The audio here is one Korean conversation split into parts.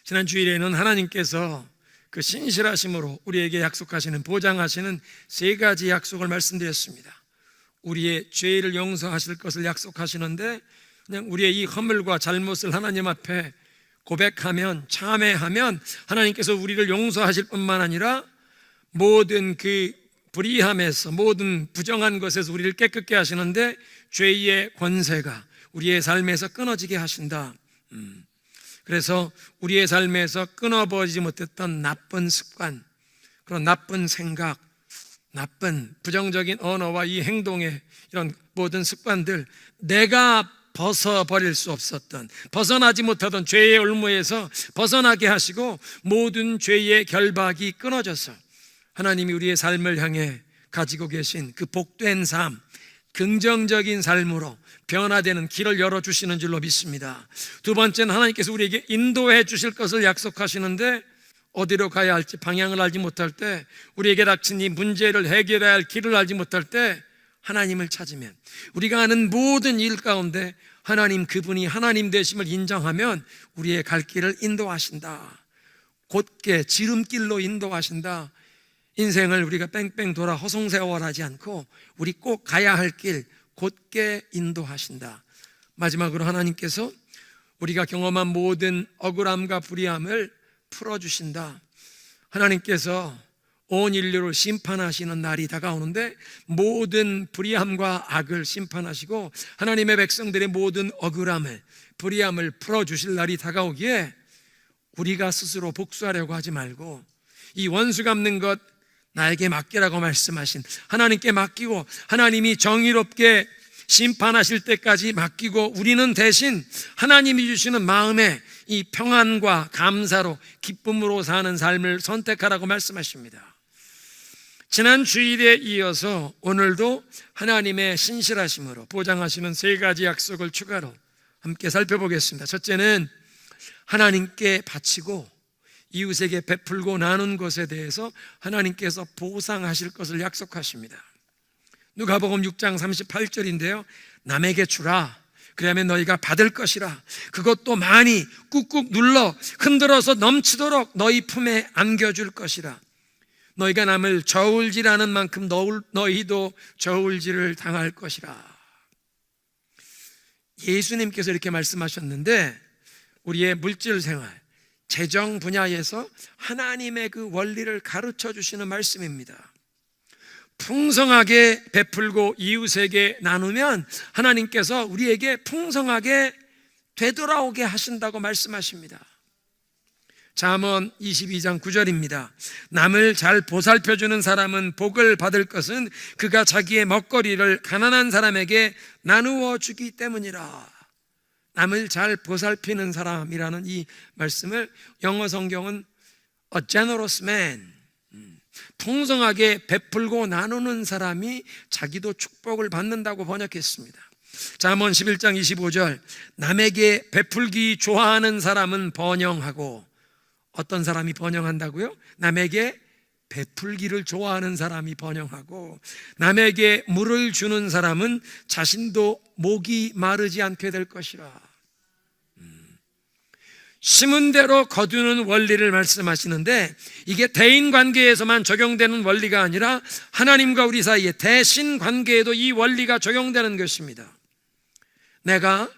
지난 주일에는 하나님께서 그 신실하심으로 우리에게 약속하시는, 보장하시는 세 가지 약속을 말씀드렸습니다. 우리의 죄를 용서하실 것을 약속하시는데, 그냥 우리의 이 허물과 잘못을 하나님 앞에 고백하면, 참회하면 하나님께서 우리를 용서하실 뿐만 아니라 모든 그 불의함에서, 모든 부정한 것에서 우리를 깨끗게 하시는데, 죄의 권세가 우리의 삶에서 끊어지게 하신다. 그래서 우리의 삶에서 끊어버리지 못했던 나쁜 습관, 그런 나쁜 생각, 나쁜 부정적인 언어와 이 행동의 이런 모든 습관들, 내가 벗어버릴 수 없었던, 벗어나지 못하던 죄의 올무에서 벗어나게 하시고 모든 죄의 결박이 끊어져서 하나님이 우리의 삶을 향해 가지고 계신 그 복된 삶, 긍정적인 삶으로 변화되는 길을 열어주시는 줄로 믿습니다. 두 번째는 하나님께서 우리에게 인도해 주실 것을 약속하시는데, 어디로 가야 할지 방향을 알지 못할 때, 우리에게 닥친 이 문제를 해결해야 할 길을 알지 못할 때 하나님을 찾으면, 우리가 하는 모든 일 가운데 하나님, 그분이 하나님 되심을 인정하면 우리의 갈 길을 인도하신다. 곧게 지름길로 인도하신다. 인생을 우리가 뺑뺑 돌아 허송세월하지 않고 우리 꼭 가야 할 길 곧게 인도하신다. 마지막으로 하나님께서 우리가 경험한 모든 억울함과 불의함을 풀어주신다. 하나님께서 온 인류를 심판하시는 날이 다가오는데, 모든 불의함과 악을 심판하시고 하나님의 백성들의 모든 억울함을, 불의함을 풀어주실 날이 다가오기에 우리가 스스로 복수하려고 하지 말고, 이 원수 갚는 것 나에게 맡기라고 말씀하신 하나님께 맡기고, 하나님이 정의롭게 심판하실 때까지 맡기고, 우리는 대신 하나님이 주시는 마음에 이 평안과 감사로, 기쁨으로 사는 삶을 선택하라고 말씀하십니다. 지난 주일에 이어서 오늘도 하나님의 신실하심으로 보장하시는 세 가지 약속을 추가로 함께 살펴보겠습니다. 첫째는 하나님께 바치고 이웃에게 베풀고 나눈 것에 대해서 하나님께서 보상하실 것을 약속하십니다. 누가복음 6장 38절인데요 남에게 주라, 그러면 너희가 받을 것이라. 그것도 많이 꾹꾹 눌러 흔들어서 넘치도록 너희 품에 안겨줄 것이라. 너희가 남을 저울질하는 만큼 너희도 저울질을 당할 것이라. 예수님께서 이렇게 말씀하셨는데, 우리의 물질 생활, 재정 분야에서 하나님의 그 원리를 가르쳐 주시는 말씀입니다. 풍성하게 베풀고 이웃에게 나누면 하나님께서 우리에게 풍성하게 되돌아오게 하신다고 말씀하십니다. 잠언 22장 9절입니다. 남을 잘 보살펴주는 사람은 복을 받을 것은 그가 자기의 먹거리를 가난한 사람에게 나누어 주기 때문이라. 남을 잘 보살피는 사람이라는 이 말씀을 영어 성경은 a generous man, 풍성하게 베풀고 나누는 사람이 자기도 축복을 받는다고 번역했습니다. 잠언 11장 25절, 남에게 베풀기 좋아하는 사람은 번영하고, 어떤 사람이 번영한다고요? 남에게 베풀기를 좋아하는 사람이 번영하고, 남에게 물을 주는 사람은 자신도 목이 마르지 않게 될 것이라. 심은 대로 거두는 원리를 말씀하시는데, 이게 대인 관계에서만 적용되는 원리가 아니라 하나님과 우리 사이의 대신 관계에도 이 원리가 적용되는 것입니다. 내가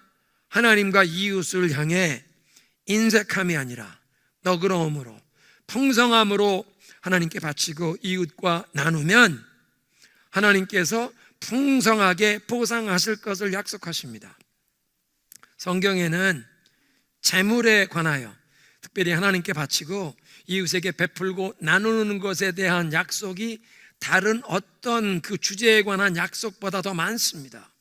하나님과 이웃을 향해 인색함이 아니라 너그러움으로, 풍성함으로 하나님께 바치고 이웃과 나누면 하나님께서 풍성하게 보상하실 것을 약속하십니다. 성경에는 재물에 관하여, 특별히 하나님께 바치고 이웃에게 베풀고 나누는 것에 대한 약속이 다른 어떤 그 주제에 관한 약속보다 더 많습니다.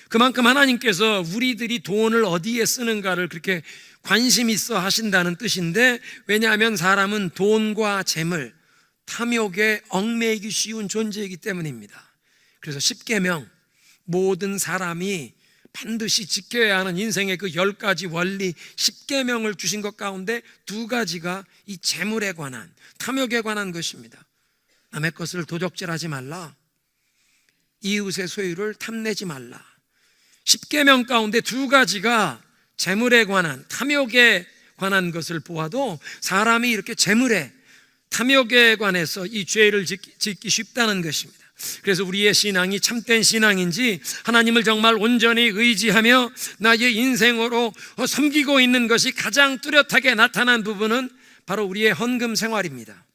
그만큼 하나님께서 우리들이 돈을 어디에 쓰는가를 그렇게 관심 있어 하신다는 뜻인데, 왜냐하면 사람은 돈과 재물, 탐욕에 얽매이기 쉬운 존재이기 때문입니다. 그래서 십계명, 모든 사람이 반드시 지켜야 하는 인생의 그 10가지 원리, 십계명을 주신 것 가운데 2가지가 이 재물에 관한, 탐욕에 관한 것입니다. 남의 것을 도적질하지 말라, 이웃의 소유를 탐내지 말라. 십계명 가운데 2가지가 재물에 관한, 탐욕에 관한 것을 보아도 사람이 이렇게 재물에 탐욕에 관해서 이 죄를 짓기 쉽다는 것입니다. 그래서 우리의 신앙이 참된 신앙인지, 하나님을 정말 온전히 의지하며 나의 인생으로 섬기고 있는 것이 가장 뚜렷하게 나타난 부분은 바로 우리의 헌금 생활입니다.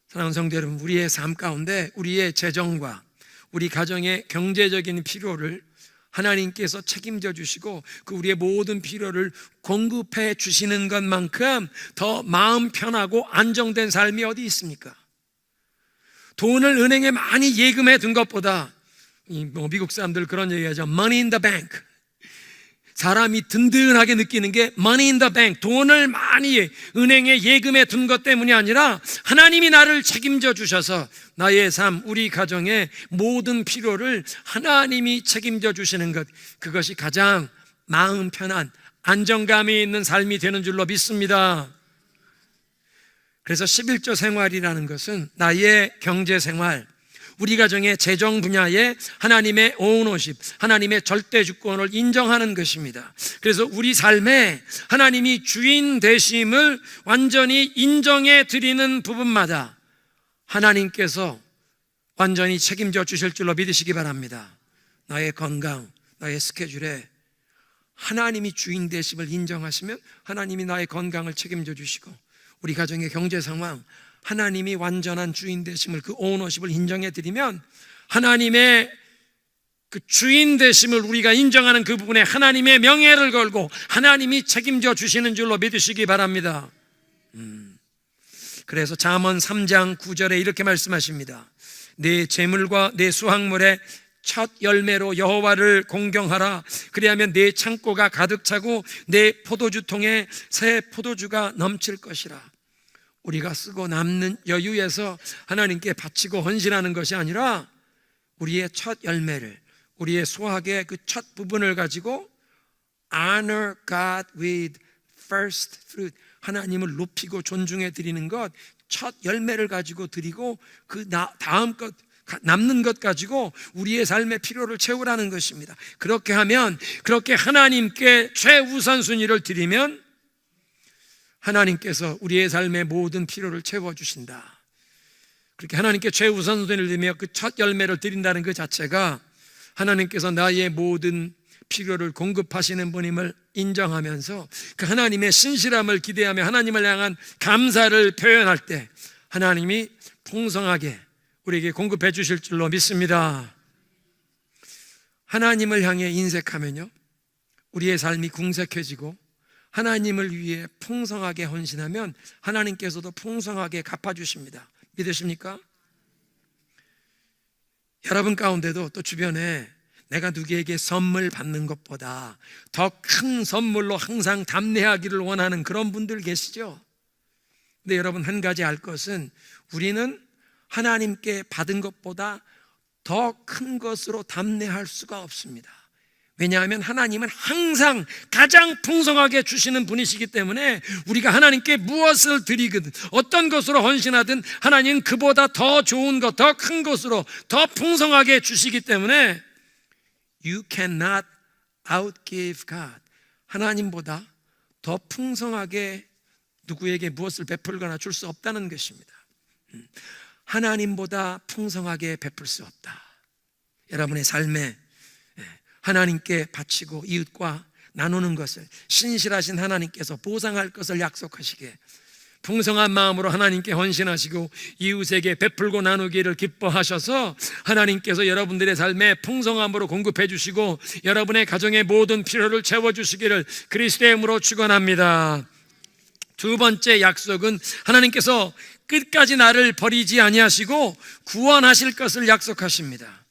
사랑하는 성도 여러분, 우리의 삶 가운데 우리의 재정과 우리 가정의 경제적인 필요를 하나님께서 책임져 주시고 그 우리의 모든 필요를 공급해 주시는 것만큼 더 마음 편하고 안정된 삶이 어디 있습니까? 돈을 은행에 많이 예금해 둔 것보다, 미국 사람들 그런 얘기하죠. Money in the bank. 사람이 든든하게 느끼는 게 money in the bank, 돈을 많이 은행에 예금해 둔 것 때문이 아니라 하나님이 나를 책임져 주셔서 나의 삶, 우리 가정의 모든 필요를 하나님이 책임져 주시는 것, 그것이 가장 마음 편한 안정감이 있는 삶이 되는 줄로 믿습니다. 그래서 11조 생활이라는 것은 나의 경제 생활, 우리 가정의 재정 분야에 하나님의 오너십, 하나님의 절대 주권을 인정하는 것입니다. 그래서 우리 삶에 하나님이 주인 되심을 완전히 인정해 드리는 부분마다 하나님께서 완전히 책임져 주실 줄로 믿으시기 바랍니다. 나의 건강, 나의 스케줄에 하나님이 주인 되심을 인정하시면 하나님이 나의 건강을 책임져 주시고, 우리 가정의 경제 상황, 하나님이 완전한 주인 되심을, 그 오너십을 인정해 드리면 하나님의 그 주인 되심을 우리가 인정하는 그 부분에 하나님의 명예를 걸고 하나님이 책임져 주시는 줄로 믿으시기 바랍니다. 그래서 잠언 3장 9절에 이렇게 말씀하십니다. 내 재물과 내 수확물의 첫 열매로 여호와를 공경하라. 그리하면 내 창고가 가득 차고 내 포도주통에 새 포도주가 넘칠 것이라. 우리가 쓰고 남는 여유에서 하나님께 바치고 헌신하는 것이 아니라 우리의 첫 열매를, 우리의 수확의 그 첫 부분을 가지고 honor God with first fruit, 하나님을 높이고 존중해 드리는 것, 첫 열매를 가지고 드리고 그 다음 것, 남는 것 가지고 우리의 삶의 필요를 채우라는 것입니다. 그렇게 하면, 그렇게 하나님께 최우선순위를 드리면 하나님께서 우리의 삶의 모든 필요를 채워주신다. 그렇게 하나님께 최우선순위를 드리며 그 첫 열매를 드린다는 그 자체가 하나님께서 나의 모든 필요를 공급하시는 분임을 인정하면서 그 하나님의 신실함을 기대하며 하나님을 향한 감사를 표현할 때 하나님이 풍성하게 우리에게 공급해 주실 줄로 믿습니다. 하나님을 향해 인색하면요, 우리의 삶이 궁색해지고 하나님을 위해 풍성하게 헌신하면 하나님께서도 풍성하게 갚아주십니다. 믿으십니까? 여러분 가운데도 또 주변에 내가 누구에게 선물 받는 것보다 더 큰 선물로 항상 답례하기를 원하는 그런 분들 계시죠? 근데 여러분, 한 가지 알 것은 우리는 하나님께 받은 것보다 더 큰 것으로 답례할 수가 없습니다. 왜냐하면 하나님은 항상 가장 풍성하게 주시는 분이시기 때문에 우리가 하나님께 무엇을 드리든 어떤 것으로 헌신하든 하나님은 그보다 더 좋은 것, 더 큰 것으로 더 풍성하게 주시기 때문에 You cannot outgive God. 하나님보다 더 풍성하게 누구에게 무엇을 베풀거나 줄 수 없다는 것입니다. 하나님보다 풍성하게 베풀 수 없다. 여러분의 삶에 하나님께 바치고 이웃과 나누는 것을 신실하신 하나님께서 보상할 것을 약속하시게, 풍성한 마음으로 하나님께 헌신하시고 이웃에게 베풀고 나누기를 기뻐하셔서 하나님께서 여러분들의 삶에 풍성함으로 공급해 주시고 여러분의 가정의 모든 필요를 채워주시기를 그리스도의 이름으로 축원합니다. 두 번째 약속은 하나님께서 끝까지 나를 버리지 아니하시고 구원하실 것을 약속하십니다.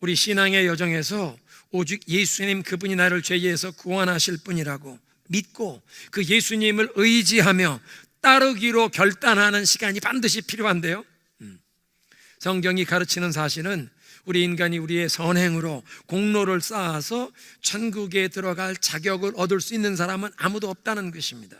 우리 신앙의 여정에서 오직 예수님 그분이 나를 죄에서 구원하실 분이라고 믿고 그 예수님을 의지하며 따르기로 결단하는 시간이 반드시 필요한데요, 성경이 가르치는 사실은 우리 인간이 우리의 선행으로 공로를 쌓아서 천국에 들어갈 자격을 얻을 수 있는 사람은 아무도 없다는 것입니다.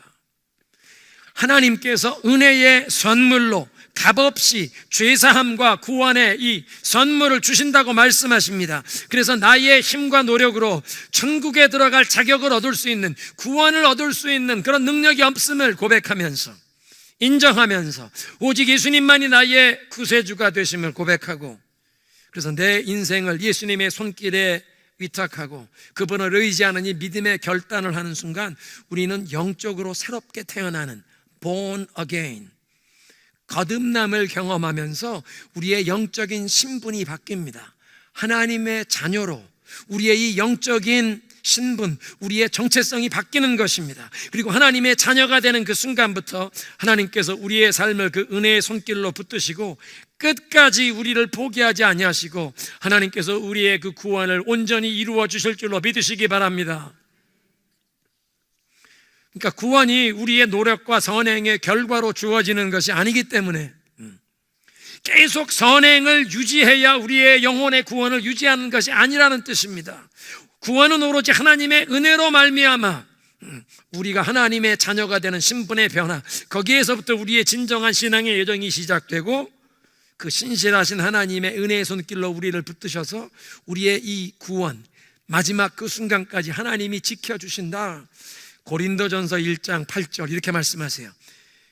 하나님께서 은혜의 선물로 값없이 죄사함과 구원의 이 선물을 주신다고 말씀하십니다. 그래서 나의 힘과 노력으로 천국에 들어갈 자격을 얻을 수 있는, 구원을 얻을 수 있는 그런 능력이 없음을 고백하면서, 인정하면서 오직 예수님만이 나의 구세주가 되심을 고백하고, 그래서 내 인생을 예수님의 손길에 위탁하고 그분을 의지하는 이 믿음의 결단을 하는 순간 우리는 영적으로 새롭게 태어나는 born again, 거듭남을 경험하면서 우리의 영적인 신분이 바뀝니다. 하나님의 자녀로 우리의 이 영적인 신분, 우리의 정체성이 바뀌는 것입니다. 그리고 하나님의 자녀가 되는 그 순간부터 하나님께서 우리의 삶을 그 은혜의 손길로 붙드시고 끝까지 우리를 포기하지 아니하시고 하나님께서 우리의 그 구원을 온전히 이루어 주실 줄로 믿으시기 바랍니다. 그러니까 구원이 우리의 노력과 선행의 결과로 주어지는 것이 아니기 때문에 계속 선행을 유지해야 우리의 영혼의 구원을 유지하는 것이 아니라는 뜻입니다. 구원은 오로지 하나님의 은혜로 말미암아 우리가 하나님의 자녀가 되는 신분의 변화, 거기에서부터 우리의 진정한 신앙의 여정이 시작되고 그 신실하신 하나님의 은혜의 손길로 우리를 붙드셔서 우리의 이 구원, 마지막 그 순간까지 하나님이 지켜주신다. 고린도전서 1장 8절 이렇게 말씀하세요.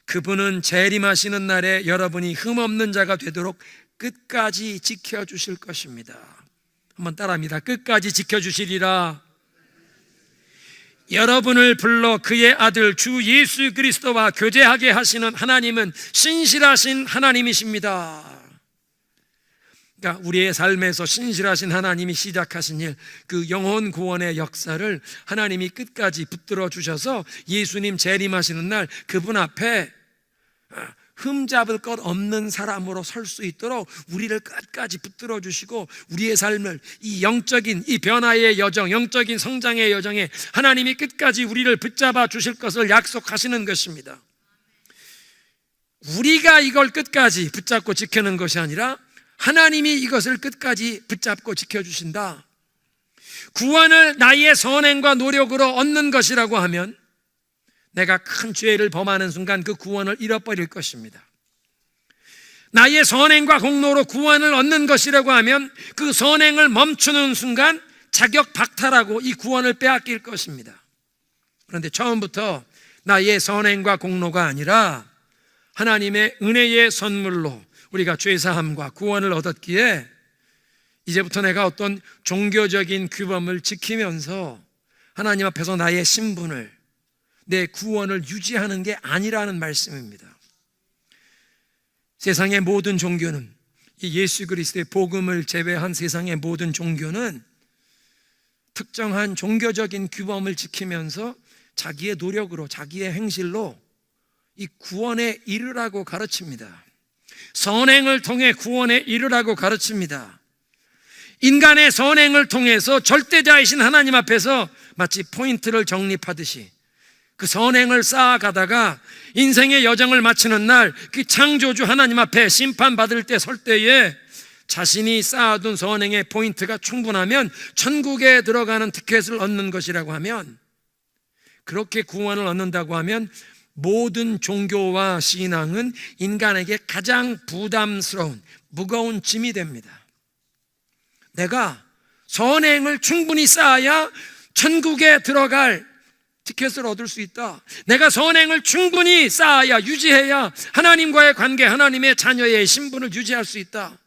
그분은 재림하시는 날에 여러분이 흠없는 자가 되도록 끝까지 지켜주실 것입니다. 한번 따라합니다. 끝까지 지켜주시리라. 여러분을 불러 그의 아들 주 예수 그리스도와 교제하게 하시는 하나님은 신실하신 하나님이십니다. 그러니까 우리의 삶에서 신실하신 하나님이 시작하신 일, 그 영혼 구원의 역사를 하나님이 끝까지 붙들어 주셔서 예수님 재림하시는 날 그분 앞에 흠잡을 것 없는 사람으로 설 수 있도록 우리를 끝까지 붙들어 주시고 우리의 삶을 이 영적인 이 변화의 여정, 영적인 성장의 여정에 하나님이 끝까지 우리를 붙잡아 주실 것을 약속하시는 것입니다. 우리가 이걸 끝까지 붙잡고 지키는 것이 아니라 하나님이 이것을 끝까지 붙잡고 지켜주신다. 구원을 나의 선행과 노력으로 얻는 것이라고 하면 내가 큰 죄를 범하는 순간 그 구원을 잃어버릴 것입니다. 나의 선행과 공로로 구원을 얻는 것이라고 하면 그 선행을 멈추는 순간 자격 박탈하고 이 구원을 빼앗길 것입니다. 그런데 처음부터 나의 선행과 공로가 아니라 하나님의 은혜의 선물로 우리가 죄사함과 구원을 얻었기에 이제부터 내가 어떤 종교적인 규범을 지키면서 하나님 앞에서 나의 신분을, 내 구원을 유지하는 게 아니라는 말씀입니다. 세상의 모든 종교는, 이 예수 그리스도의 복음을 제외한 세상의 모든 종교는 특정한 종교적인 규범을 지키면서 자기의 노력으로, 자기의 행실로 이 구원에 이르라고 가르칩니다. 선행을 통해 구원에 이르라고 가르칩니다. 인간의 선행을 통해서 절대자이신 하나님 앞에서 마치 포인트를 적립하듯이 그 선행을 쌓아가다가 인생의 여정을 마치는 날 그 창조주 하나님 앞에 심판받을 때 설 때에 자신이 쌓아둔 선행의 포인트가 충분하면 천국에 들어가는 티켓을 얻는 것이라고 하면, 그렇게 구원을 얻는다고 하면 모든 종교와 신앙은 인간에게 가장 부담스러운, 무거운 짐이 됩니다. 내가 선행을 충분히 쌓아야 천국에 들어갈 티켓을 얻을 수 있다. 내가 선행을 충분히 쌓아야, 유지해야 하나님과의 관계, 하나님의 자녀의 신분을 유지할 수 있다.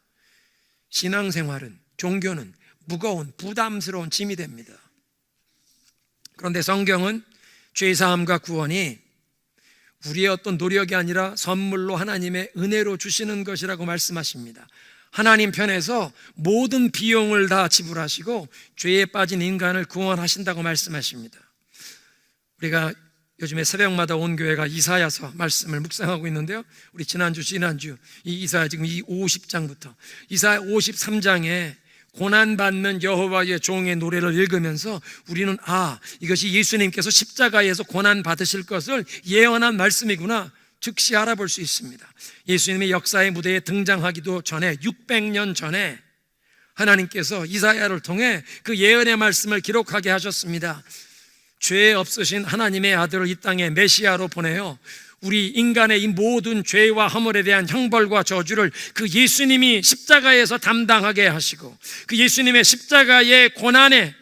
신앙생활은, 종교는 무거운, 부담스러운 짐이 됩니다. 그런데 성경은 죄사함과 구원이 우리의 어떤 노력이 아니라 선물로 하나님의 은혜로 주시는 것이라고 말씀하십니다. 하나님 편에서 모든 비용을 다 지불하시고 죄에 빠진 인간을 구원하신다고 말씀하십니다. 우리가 요즘에 새벽마다 온 교회가 이사야서 말씀을 묵상하고 있는데요, 우리 지난주 이 이사야 지금 이 50장부터 이사야 53장에 고난받는 여호와의 종의 노래를 읽으면서 우리는 이것이 예수님께서 십자가에서 고난받으실 것을 예언한 말씀이구나 즉시 알아볼 수 있습니다. 예수님이 역사의 무대에 등장하기도 전에 600년 전에 하나님께서 이사야를 통해 그 예언의 말씀을 기록하게 하셨습니다. 죄 없으신 하나님의 아들을 이 땅에 메시아로 보내요 우리 인간의 이 모든 죄와 허물에 대한 형벌과 저주를 그 예수님이 십자가에서 담당하게 하시고, 그 예수님의 십자가의 고난에,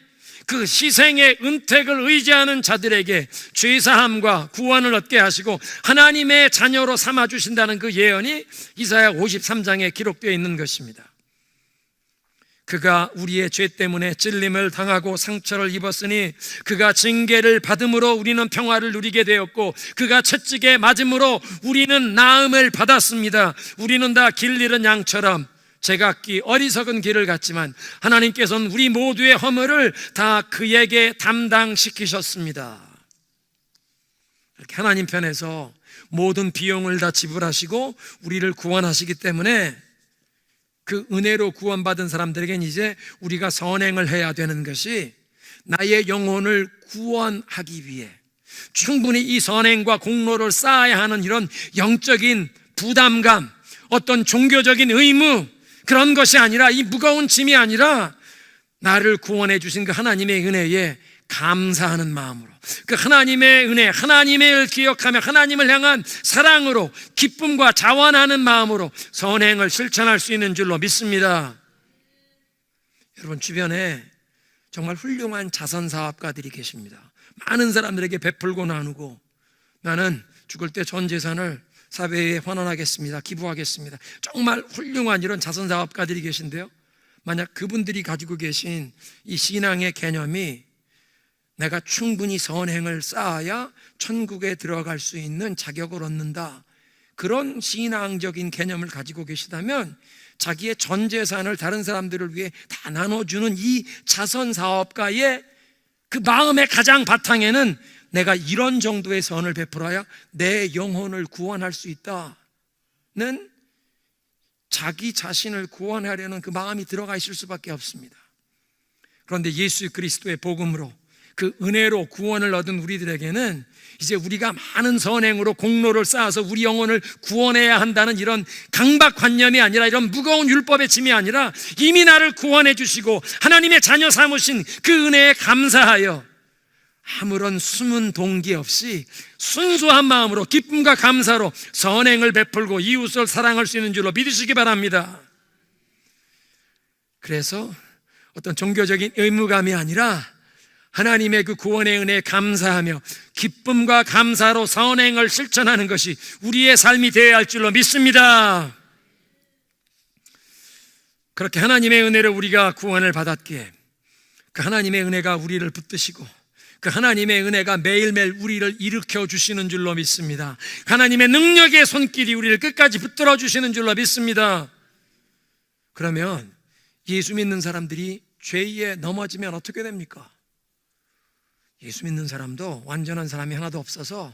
그 희생의 은택을 의지하는 자들에게 죄사함과 구원을 얻게 하시고 하나님의 자녀로 삼아주신다는 그 예언이 이사야 53장에 기록되어 있는 것입니다. 그가 우리의 죄 때문에 찔림을 당하고 상처를 입었으니 그가 징계를 받음으로 우리는 평화를 누리게 되었고 그가 채찍에 맞음으로 우리는 나음을 받았습니다. 우리는 다 길 잃은 양처럼 제각기 어리석은 길을 갔지만 하나님께서는 우리 모두의 허물을 다 그에게 담당시키셨습니다. 이렇게 하나님 편에서 모든 비용을 다 지불하시고 우리를 구원하시기 때문에 그 은혜로 구원받은 사람들에겐 이제 우리가 선행을 해야 되는 것이, 나의 영혼을 구원하기 위해 충분히 이 선행과 공로를 쌓아야 하는 이런 영적인 부담감, 어떤 종교적인 의무, 그런 것이 아니라, 이 무거운 짐이 아니라 나를 구원해 주신 그 하나님의 은혜에 감사하는 마음으로, 그 하나님의 은혜, 하나님을 기억하며 하나님을 향한 사랑으로 기쁨과 자원하는 마음으로 선행을 실천할 수 있는 줄로 믿습니다. 여러분 주변에 정말 훌륭한 자선사업가들이 계십니다. 많은 사람들에게 베풀고 나누고, 나는 죽을 때 전 재산을 사회에 환원하겠습니다, 기부하겠습니다, 정말 훌륭한 이런 자선사업가들이 계신데요, 만약 그분들이 가지고 계신 이 신앙의 개념이 내가 충분히 선행을 쌓아야 천국에 들어갈 수 있는 자격을 얻는다, 그런 신앙적인 개념을 가지고 계시다면 자기의 전 재산을 다른 사람들을 위해 다 나눠주는 이 자선사업가의 그 마음의 가장 바탕에는 내가 이런 정도의 선을 베풀어야 내 영혼을 구원할 수 있다는 자기 자신을 구원하려는 그 마음이 들어가 있을 수밖에 없습니다. 그런데 예수 그리스도의 복음으로 그 은혜로 구원을 얻은 우리들에게는 이제 우리가 많은 선행으로 공로를 쌓아서 우리 영혼을 구원해야 한다는 이런 강박관념이 아니라, 이런 무거운 율법의 짐이 아니라, 이미 나를 구원해 주시고 하나님의 자녀 삼으신 그 은혜에 감사하여 아무런 숨은 동기 없이 순수한 마음으로 기쁨과 감사로 선행을 베풀고 이웃을 사랑할 수 있는 줄로 믿으시기 바랍니다. 그래서 어떤 종교적인 의무감이 아니라 하나님의 그 구원의 은혜에 감사하며 기쁨과 감사로 선행을 실천하는 것이 우리의 삶이 되어야 할 줄로 믿습니다. 그렇게 하나님의 은혜로 우리가 구원을 받았기에 그 하나님의 은혜가 우리를 붙드시고 그 하나님의 은혜가 매일매일 우리를 일으켜 주시는 줄로 믿습니다. 하나님의 능력의 손길이 우리를 끝까지 붙들어 주시는 줄로 믿습니다. 그러면 예수 믿는 사람들이 죄에 넘어지면 어떻게 됩니까? 예수 믿는 사람도 완전한 사람이 하나도 없어서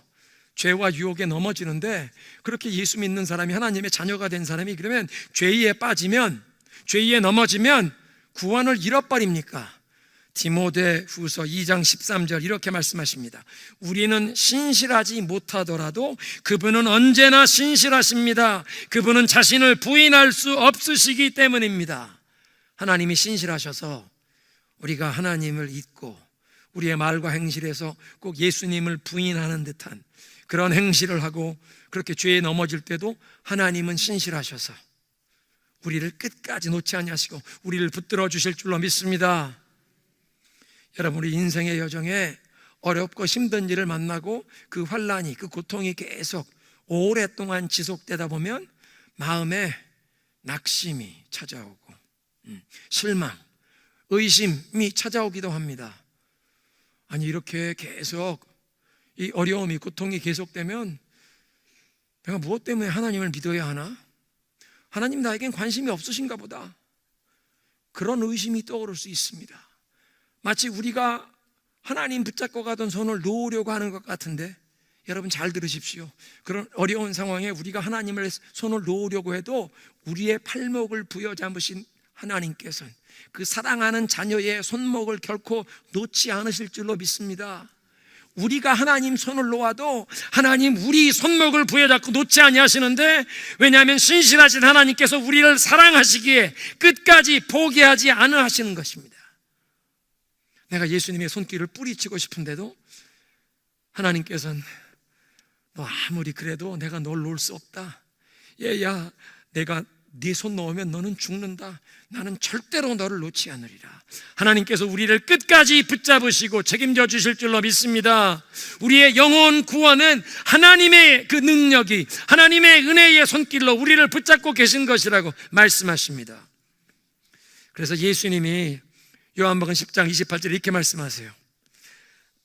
죄와 유혹에 넘어지는데, 그렇게 예수 믿는 사람이 하나님의 자녀가 된 사람이 그러면 죄에 빠지면, 죄에 넘어지면 구원을 잃어버립니까? 디모데후서 2장 13절 이렇게 말씀하십니다. 우리는 신실하지 못하더라도 그분은 언제나 신실하십니다. 그분은 자신을 부인할 수 없으시기 때문입니다. 하나님이 신실하셔서 우리가 하나님을 잊고 우리의 말과 행실에서 꼭 예수님을 부인하는 듯한 그런 행실을 하고 그렇게 죄에 넘어질 때도 하나님은 신실하셔서 우리를 끝까지 놓지 아니하시고 우리를 붙들어 주실 줄로 믿습니다. 여러분, 우리 인생의 여정에 어렵고 힘든 일을 만나고 그 환난이, 그 고통이 계속 오랫동안 지속되다 보면 마음에 낙심이 찾아오고 실망, 의심이 찾아오기도 합니다. 아니, 이렇게 계속 이 어려움이, 고통이 계속되면 내가 무엇 때문에 하나님을 믿어야 하나? 하나님 나에겐 관심이 없으신가 보다, 그런 의심이 떠오를 수 있습니다. 마치 우리가 하나님 붙잡고 가던 손을 놓으려고 하는 것 같은데, 여러분 잘 들으십시오. 그런 어려운 상황에 우리가 하나님을 손을 놓으려고 해도 우리의 팔목을 부여잡으신 하나님께서는 그 사랑하는 자녀의 손목을 결코 놓지 않으실 줄로 믿습니다. 우리가 하나님 손을 놓아도 하나님 우리 손목을 부여잡고 놓지 아니하시는데, 왜냐하면 신실하신 하나님께서 우리를 사랑하시기에 끝까지 포기하지 않으시는 것입니다. 내가 예수님의 손길을 뿌리치고 싶은데도 하나님께서는 너 아무리 그래도 내가 널 놓을 수 없다. 얘야, 내가 네 손 놓으면 너는 죽는다. 나는 절대로 너를 놓지 않으리라. 하나님께서 우리를 끝까지 붙잡으시고 책임져 주실 줄로 믿습니다. 우리의 영혼 구원은 하나님의 그 능력이, 하나님의 은혜의 손길로 우리를 붙잡고 계신 것이라고 말씀하십니다. 그래서 예수님이 요한복음 10장 28절에 이렇게 말씀하세요.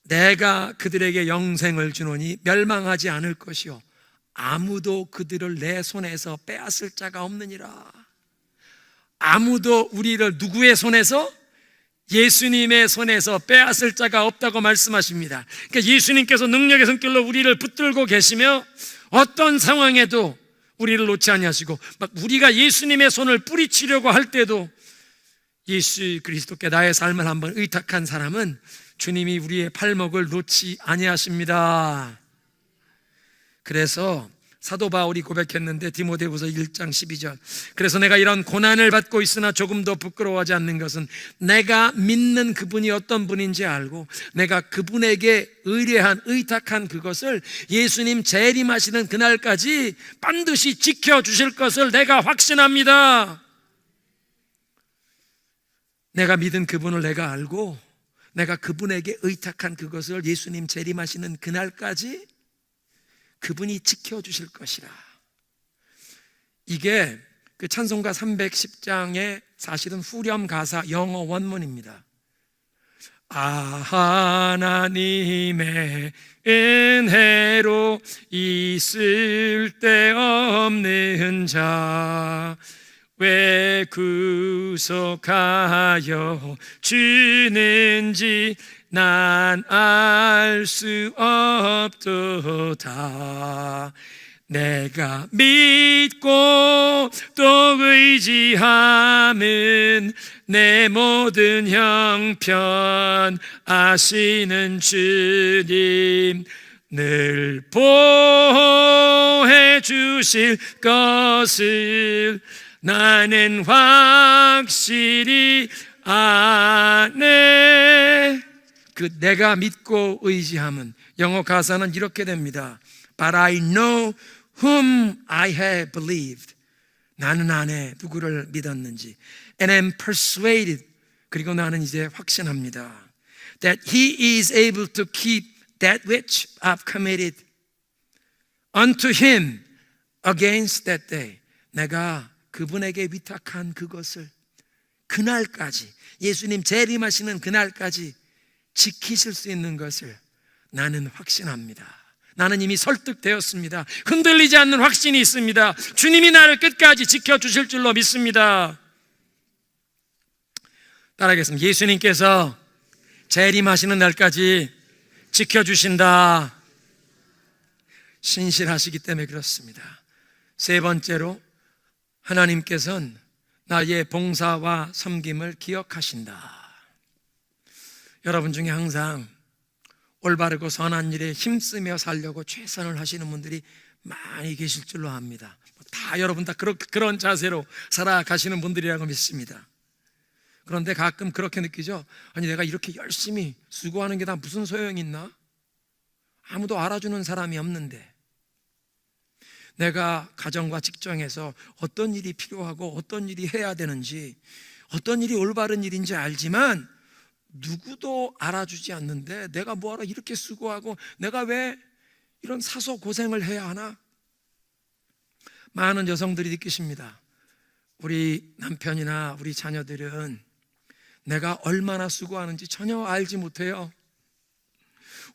내가 그들에게 영생을 주노니 멸망하지 않을 것이요 아무도 그들을 내 손에서 빼앗을 자가 없느니라. 아무도 우리를 누구의 손에서? 예수님의 손에서 빼앗을 자가 없다고 말씀하십니다. 그러니까 예수님께서 능력의 손길로 우리를 붙들고 계시며 어떤 상황에도 우리를 놓지 아니하시고, 막 우리가 예수님의 손을 뿌리치려고 할 때도 예수 그리스도께 나의 삶을 한번 의탁한 사람은 주님이 우리의 팔목을 놓지 아니하십니다. 그래서 사도 바울이 고백했는데 디모데후서 1장 12절, 그래서 내가 이런 고난을 받고 있으나 조금도 부끄러워하지 않는 것은 내가 믿는 그분이 어떤 분인지 알고 내가 그분에게 의탁한 그것을 예수님 재림하시는 그날까지 반드시 지켜주실 것을 내가 확신합니다. 내가 믿은 그분을 내가 알고 내가 그분에게 의탁한 그것을 예수님 재림하시는 그날까지 그분이 지켜주실 것이라. 이게 그 찬송가 310장의 사실은 후렴 가사 영어 원문입니다. 하나님의 은혜로 있을 데 없는 자 왜 구속하여 주는지 난 알 수 없도다. 내가 믿고 또 의지함은 내 모든 형편 아시는 주님 늘 보호해 주실 것을 나는 확실히 아네. 그 내가 믿고 의지함은 영어 가사는 이렇게 됩니다. But I know whom I have believed. 나는 아네 누구를 믿었는지. And am persuaded. 그리고 나는 이제 확신합니다. That he is able to keep that which I've committed unto him against that day. 내가 그분에게 위탁한 그것을 그날까지, 예수님 재림하시는 그날까지 지키실 수 있는 것을 나는 확신합니다. 나는 이미 설득되었습니다. 흔들리지 않는 확신이 있습니다. 주님이 나를 끝까지 지켜주실 줄로 믿습니다. 따라하겠습니다. 예수님께서 재림하시는 날까지 지켜주신다. 신실하시기 때문에 그렇습니다. 세 번째로, 하나님께서는 나의 봉사와 섬김을 기억하신다. 여러분 중에 항상 올바르고 선한 일에 힘쓰며 살려고 최선을 하시는 분들이 많이 계실 줄로 압니다. 다 여러분 다 그런 자세로 살아가시는 분들이라고 믿습니다. 그런데 가끔 그렇게 느끼죠. 아니 내가 이렇게 열심히 수고하는 게 다 무슨 소용이 있나? 아무도 알아주는 사람이 없는데. 내가 가정과 직장에서 어떤 일이 필요하고 어떤 일이 해야 되는지, 어떤 일이 올바른 일인지 알지만 누구도 알아주지 않는데 내가 뭐하러 이렇게 수고하고 내가 왜 이런 사소 고생을 해야 하나? 많은 여성들이 느끼십니다. 우리 남편이나 우리 자녀들은 내가 얼마나 수고하는지 전혀 알지 못해요.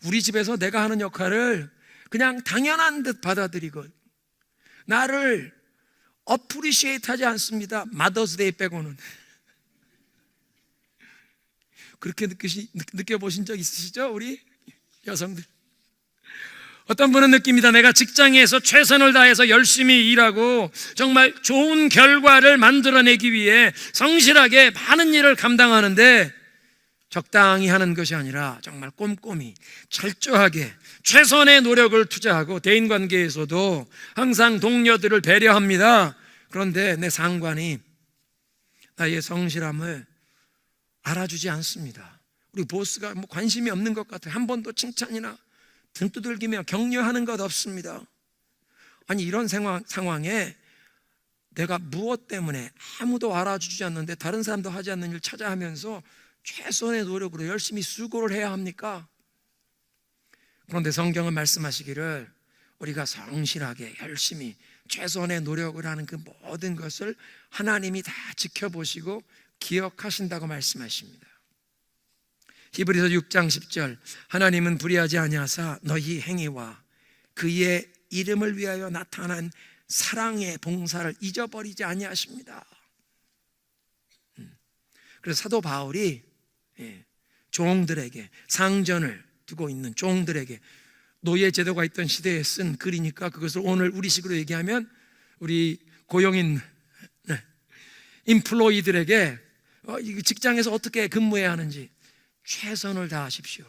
우리 집에서 내가 하는 역할을 그냥 당연한 듯 받아들이고 나를 어프리시에이트 하지 않습니다. 마더스데이 빼고는. 그렇게 느껴보신 적 있으시죠? 우리 여성들. 어떤 분은 느낍니다. 내가 직장에서 최선을 다해서 열심히 일하고 정말 좋은 결과를 만들어내기 위해 성실하게 많은 일을 감당하는데 적당히 하는 것이 아니라 정말 꼼꼼히 철저하게 최선의 노력을 투자하고 대인관계에서도 항상 동료들을 배려합니다. 그런데 내 상관이 나의 성실함을 알아주지 않습니다. 우리 보스가 관심이 없는 것 같아요. 한 번도 칭찬이나 등 두들기며 격려하는 것 없습니다. 아니, 이런 상황에 내가 무엇 때문에 아무도 알아주지 않는데 다른 사람도 하지 않는 일 찾아 하면서 최선의 노력으로 열심히 수고를 해야 합니까? 그런데 성경은 말씀하시기를 우리가 성실하게 열심히 최선의 노력을 하는 그 모든 것을 하나님이 다 지켜보시고 기억하신다고 말씀하십니다. 히브리서 6장 10절, 하나님은 불의하지 아니하사 너희 행위와 그의 이름을 위하여 나타난 사랑의 봉사를 잊어버리지 아니하십니다. 그래서 사도 바울이 종들에게, 상전을 두고 있는 종들에게 노예 제도가 있던 시대에 쓴 글이니까 그것을 오늘 우리식으로 얘기하면 우리 고용인 인플로이들에게 직장에서 어떻게 근무해야 하는지 최선을 다하십시오.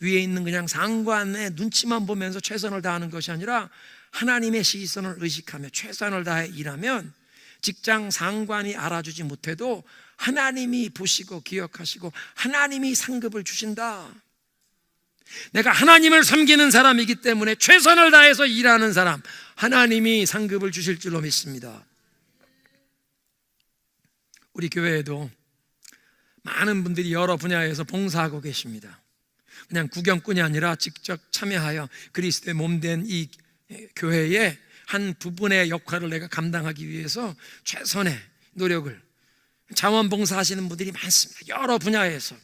위에 있는 그냥 상관의 눈치만 보면서 최선을 다하는 것이 아니라 하나님의 시선을 의식하며 최선을 다해 일하면 직장 상관이 알아주지 못해도 하나님이 보시고 기억하시고 하나님이 상급을 주신다. 내가 하나님을 섬기는 사람이기 때문에 최선을 다해서 일하는 사람, 하나님이 상급을 주실 줄로 믿습니다. 우리 교회에도 많은 분들이 여러 분야에서 봉사하고 계십니다. 그냥 구경꾼이 아니라 직접 참여하여 그리스도의 몸된 이 교회의 한 부분의 역할을 내가 감당하기 위해서 최선의 노력을, 자원봉사하시는 분들이 많습니다. 여러 분야에서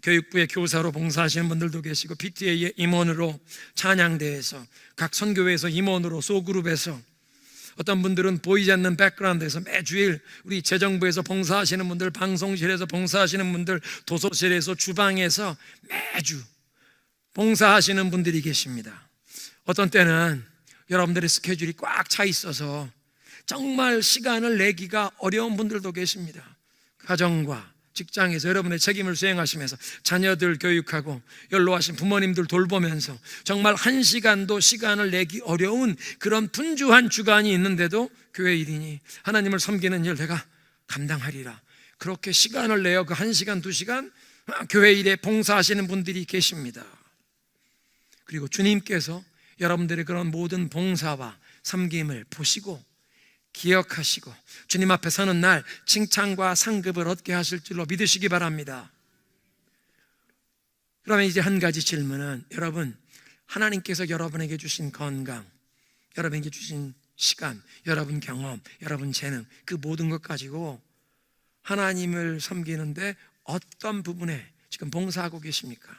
교육부의 교사로 봉사하시는 분들도 계시고, PTA의 임원으로, 찬양대에서, 각 선교회에서 임원으로, 소그룹에서, 어떤 분들은 보이지 않는 백그라운드에서 매주일 우리 재정부에서 봉사하시는 분들, 방송실에서 봉사하시는 분들, 도서실에서, 주방에서 매주 봉사하시는 분들이 계십니다. 어떤 때는 여러분들의 스케줄이 꽉 차 있어서 정말 시간을 내기가 어려운 분들도 계십니다. 가정과 직장에서 여러분의 책임을 수행하시면서 자녀들 교육하고 연로하신 부모님들 돌보면서 정말 한 시간도 시간을 내기 어려운 그런 분주한 주간이 있는데도 교회 일이니 하나님을 섬기는 일 내가 감당하리라, 그렇게 시간을 내어 그 1시간 2시간 교회 일에 봉사하시는 분들이 계십니다. 그리고 주님께서 여러분들의 그런 모든 봉사와 섬김을 보시고 기억하시고 주님 앞에 서는 날 칭찬과 상급을 얻게 하실 줄로 믿으시기 바랍니다. 그러면 이제 한 가지 질문은, 여러분, 하나님께서 여러분에게 주신 건강, 여러분에게 주신 시간, 여러분 경험, 여러분 재능, 그 모든 것 가지고 하나님을 섬기는데 어떤 부분에 지금 봉사하고 계십니까?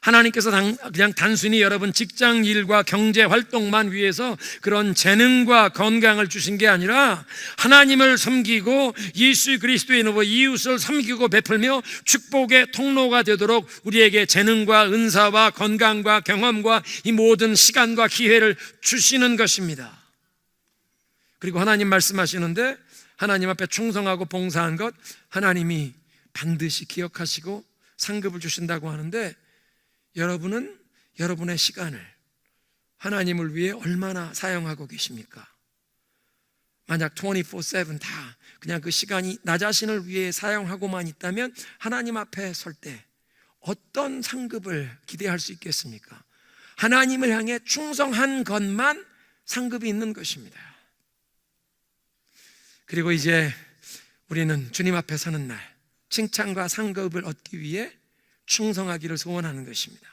하나님께서 그냥 단순히 여러분 직장 일과 경제 활동만 위해서 그런 재능과 건강을 주신 게 아니라 하나님을 섬기고 예수 그리스도의 이름으로 이웃을 섬기고 베풀며 축복의 통로가 되도록 우리에게 재능과 은사와 건강과 경험과 이 모든 시간과 기회를 주시는 것입니다. 그리고 하나님 말씀하시는데 하나님 앞에 충성하고 봉사한 것 하나님이 반드시 기억하시고 상급을 주신다고 하는데, 여러분은 여러분의 시간을 하나님을 위해 얼마나 사용하고 계십니까? 만약 24/7 다 그냥 그 시간이 나 자신을 위해 사용하고만 있다면 하나님 앞에 설 때 어떤 상급을 기대할 수 있겠습니까? 하나님을 향해 충성한 것만 상급이 있는 것입니다. 그리고 이제 우리는 주님 앞에 서는 날 칭찬과 상급을 얻기 위해 충성하기를 소원하는 것입니다.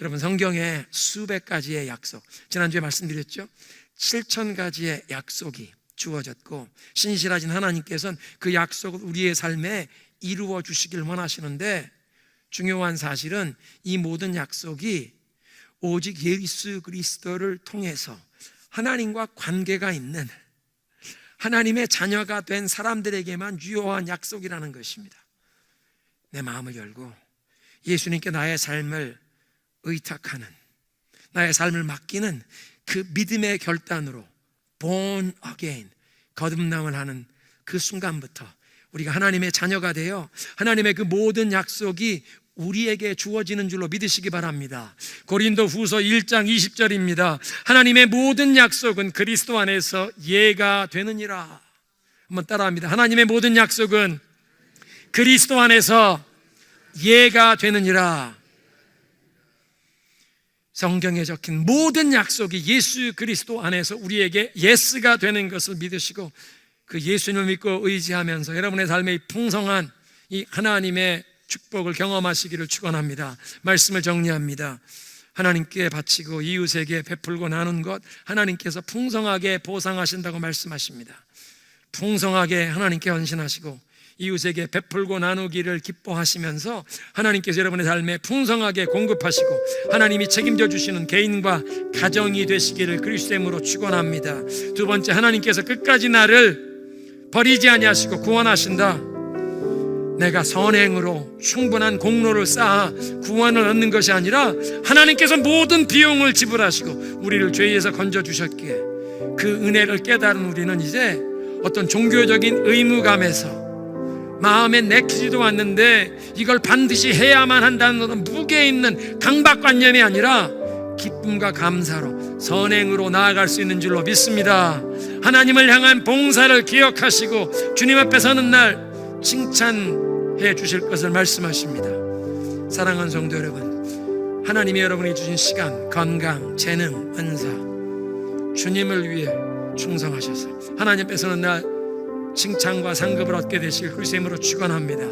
여러분, 성경에 수백 가지의 약속, 지난주에 말씀드렸죠? 7,000가지의 약속이 주어졌고 신실하신 하나님께서는 그 약속을 우리의 삶에 이루어 주시길 원하시는데, 중요한 사실은 이 모든 약속이 오직 예수 그리스도를 통해서 하나님과 관계가 있는 하나님의 자녀가 된 사람들에게만 유효한 약속이라는 것입니다. 내 마음을 열고 예수님께 나의 삶을 의탁하는, 나의 삶을 맡기는 그 믿음의 결단으로 born again, 거듭남을 하는 그 순간부터 우리가 하나님의 자녀가 되어 하나님의 그 모든 약속이 우리에게 주어지는 줄로 믿으시기 바랍니다. 고린도 후서 1장 20절입니다. 하나님의 모든 약속은 그리스도 안에서 예가 되느니라. 한번 따라합니다. 하나님의 모든 약속은 그리스도 안에서 예가 되느니라. 성경에 적힌 모든 약속이 예수 그리스도 안에서 우리에게 예스가 되는 것을 믿으시고 그 예수님을 믿고 의지하면서 여러분의 삶의 풍성한 이 하나님의 축복을 경험하시기를 축원합니다. 말씀을 정리합니다. 하나님께 바치고 이웃에게 베풀고 나눈 것 하나님께서 풍성하게 보상하신다고 말씀하십니다. 풍성하게 하나님께 헌신하시고 이웃에게 베풀고 나누기를 기뻐하시면서 하나님께서 여러분의 삶에 풍성하게 공급하시고 하나님이 책임져 주시는 개인과 가정이 되시기를 그리스도의 이름으로 축원합니다. 두 번째, 하나님께서 끝까지 나를 버리지 아니하시고 구원하신다. 내가 선행으로 충분한 공로를 쌓아 구원을 얻는 것이 아니라 하나님께서 모든 비용을 지불하시고 우리를 죄에서 건져주셨기에 그 은혜를 깨달은 우리는 이제 어떤 종교적인 의무감에서 마음에 내키지도 않는데 이걸 반드시 해야만 한다는 무게 있는 강박관념이 아니라 기쁨과 감사로 선행으로 나아갈 수 있는 줄로 믿습니다. 하나님을 향한 봉사를 기억하시고 주님 앞에 서는 날 칭찬해 주실 것을 말씀하십니다. 사랑하는 성도 여러분, 하나님이 여러분이 주신 시간, 건강, 재능, 은사 주님을 위해 충성하셔서 하나님 앞에 서는 날 칭찬과 상급을 얻게 되시길 그리스도의 이름으로 축원합니다.